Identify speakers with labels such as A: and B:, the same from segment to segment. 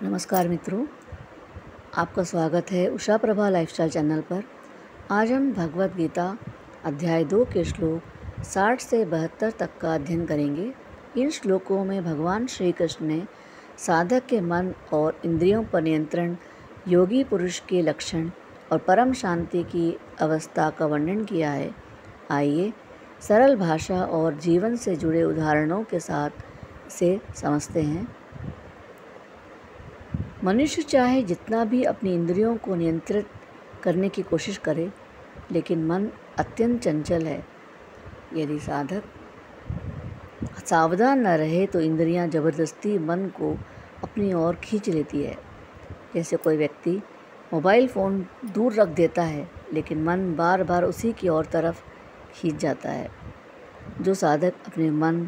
A: नमस्कार मित्रों, आपका स्वागत है उषा प्रभा लाइफस्टाइल चैनल पर। आज हम भगवत गीता अध्याय 2 के श्लोक 60 से 72 तक का अध्ययन करेंगे। इन श्लोकों में भगवान श्री कृष्ण ने साधक के मन और इंद्रियों पर नियंत्रण, योगी पुरुष के लक्षण और परम शांति की अवस्था का वर्णन किया है। आइए सरल भाषा और जीवन से जुड़े उदाहरणों के साथ इसे समझते हैं। मनुष्य चाहे जितना भी अपनी इंद्रियों को नियंत्रित करने की कोशिश करे, लेकिन मन अत्यंत चंचल है। यदि साधक सावधान न रहे तो इंद्रियां जबरदस्ती मन को अपनी ओर खींच लेती है। जैसे कोई व्यक्ति मोबाइल फ़ोन दूर रख देता है, लेकिन मन बार बार उसी की ओर तरफ खींच जाता है। जो साधक अपने मन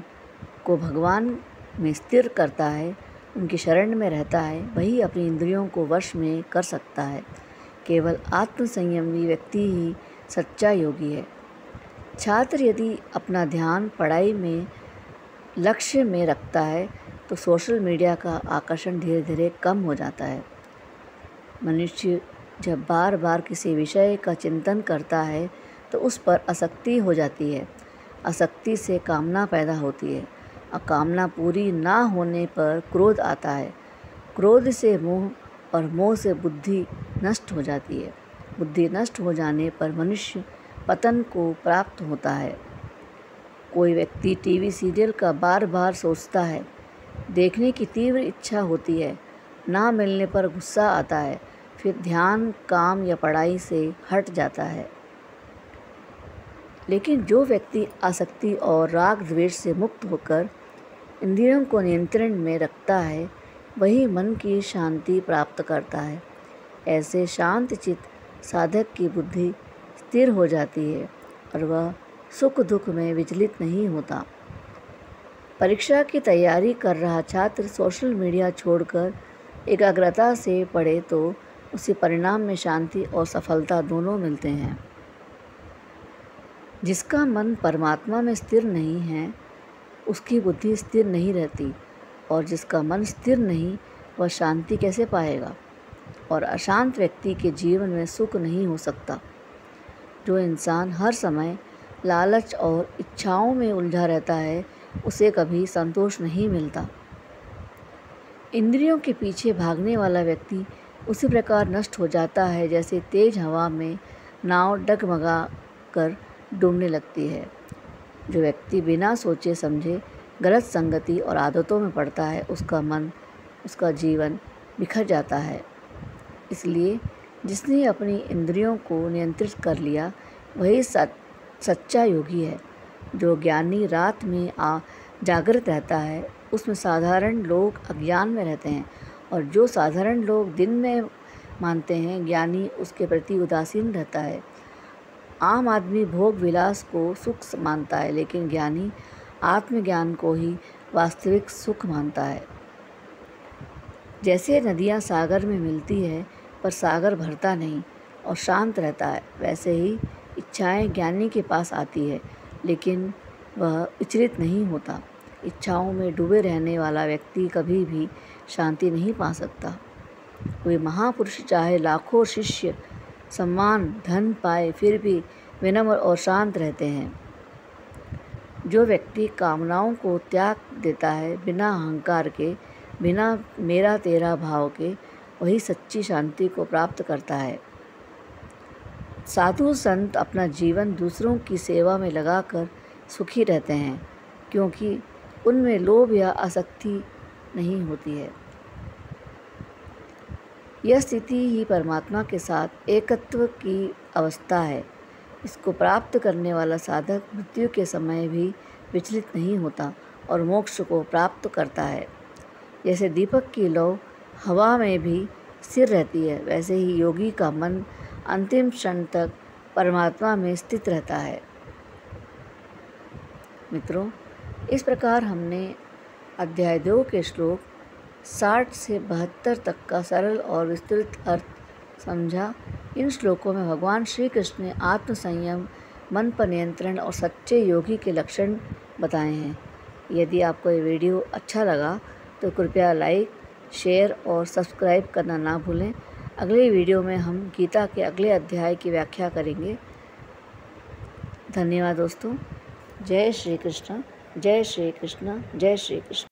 A: को भगवान में स्थिर करता है, उनकी शरण में रहता है, वही अपनी इंद्रियों को वश में कर सकता है। केवल आत्मसंयमी व्यक्ति ही सच्चा योगी है। छात्र यदि अपना ध्यान पढ़ाई में लक्ष्य में रखता है तो सोशल मीडिया का आकर्षण धीरे धीरे कम हो जाता है। मनुष्य जब बार बार किसी विषय का चिंतन करता है तो उस पर आसक्ति हो जाती है। आसक्ति से कामना पैदा होती है और कामना पूरी ना होने पर क्रोध आता है। क्रोध से मोह और मोह से बुद्धि नष्ट हो जाती है। बुद्धि नष्ट हो जाने पर मनुष्य पतन को प्राप्त होता है। कोई व्यक्ति टीवी सीरियल का बार बार सोचता है, देखने की तीव्र इच्छा होती है, ना मिलने पर गुस्सा आता है, फिर ध्यान काम या पढ़ाई से हट जाता है। लेकिन जो व्यक्ति आसक्ति और राग द्वेष से मुक्त होकर इंद्रियों को नियंत्रण में रखता है, वही मन की शांति प्राप्त करता है। ऐसे शांत चित्त साधक की बुद्धि स्थिर हो जाती है और वह सुख दुख में विचलित नहीं होता। परीक्षा की तैयारी कर रहा छात्र सोशल मीडिया छोड़कर एकाग्रता से पढ़े तो उसे परिणाम में शांति और सफलता दोनों मिलते हैं। जिसका मन परमात्मा में स्थिर नहीं है, उसकी बुद्धि स्थिर नहीं रहती, और जिसका मन स्थिर नहीं, वह शांति कैसे पाएगा। और अशांत व्यक्ति के जीवन में सुख नहीं हो सकता। जो इंसान हर समय लालच और इच्छाओं में उलझा रहता है, उसे कभी संतोष नहीं मिलता। इंद्रियों के पीछे भागने वाला व्यक्ति उसी प्रकार नष्ट हो जाता है जैसे तेज हवा में नाव डगमगा कर डूबने लगती है। जो व्यक्ति बिना सोचे समझे गलत संगति और आदतों में पड़ता है, उसका मन, उसका जीवन बिखर जाता है। इसलिए जिसने अपनी इंद्रियों को नियंत्रित कर लिया, वही सच्चा योगी है। जो ज्ञानी रात में जागृत रहता है, उसमें साधारण लोग अज्ञान में रहते हैं, और जो साधारण लोग दिन में मानते हैं, ज्ञानी उसके प्रति उदासीन रहता है। आम आदमी भोग विलास को सुख मानता है, लेकिन ज्ञानी आत्मज्ञान को ही वास्तविक सुख मानता है। जैसे नदियाँ सागर में मिलती है पर सागर भरता नहीं और शांत रहता है, वैसे ही इच्छाएं ज्ञानी के पास आती है, लेकिन वह विचलित नहीं होता। इच्छाओं में डूबे रहने वाला व्यक्ति कभी भी शांति नहीं पा सकता। कोई महापुरुष चाहे लाखों शिष्य, सम्मान, धन पाए, फिर भी विनम्र और शांत रहते हैं। जो व्यक्ति कामनाओं को त्याग देता है, बिना अहंकार के, बिना मेरा तेरा भाव के, वही सच्ची शांति को प्राप्त करता है। साधु संत अपना जीवन दूसरों की सेवा में लगाकर सुखी रहते हैं, क्योंकि उनमें लोभ या आसक्ति नहीं होती है। यह स्थिति ही परमात्मा के साथ एकत्व की अवस्था है। इसको प्राप्त करने वाला साधक मृत्यु के समय भी विचलित नहीं होता और मोक्ष को प्राप्त करता है। जैसे दीपक की लौ हवा में भी स्थिर रहती है, वैसे ही योगी का मन अंतिम क्षण तक परमात्मा में स्थित रहता है। मित्रों, इस प्रकार हमने अध्याय 2 के श्लोक 60 से 72 तक का सरल और विस्तृत अर्थ समझा। इन श्लोकों में भगवान श्री कृष्ण ने आत्मसंयम, मन पर नियंत्रण और सच्चे योगी के लक्षण बताए हैं। यदि आपको ये वीडियो अच्छा लगा तो कृपया लाइक, शेयर और सब्सक्राइब करना ना भूलें। अगले वीडियो में हम गीता के अगले अध्याय की व्याख्या करेंगे। धन्यवाद दोस्तों। जय श्री कृष्ण, जय श्री कृष्ण, जय श्री कृष्ण।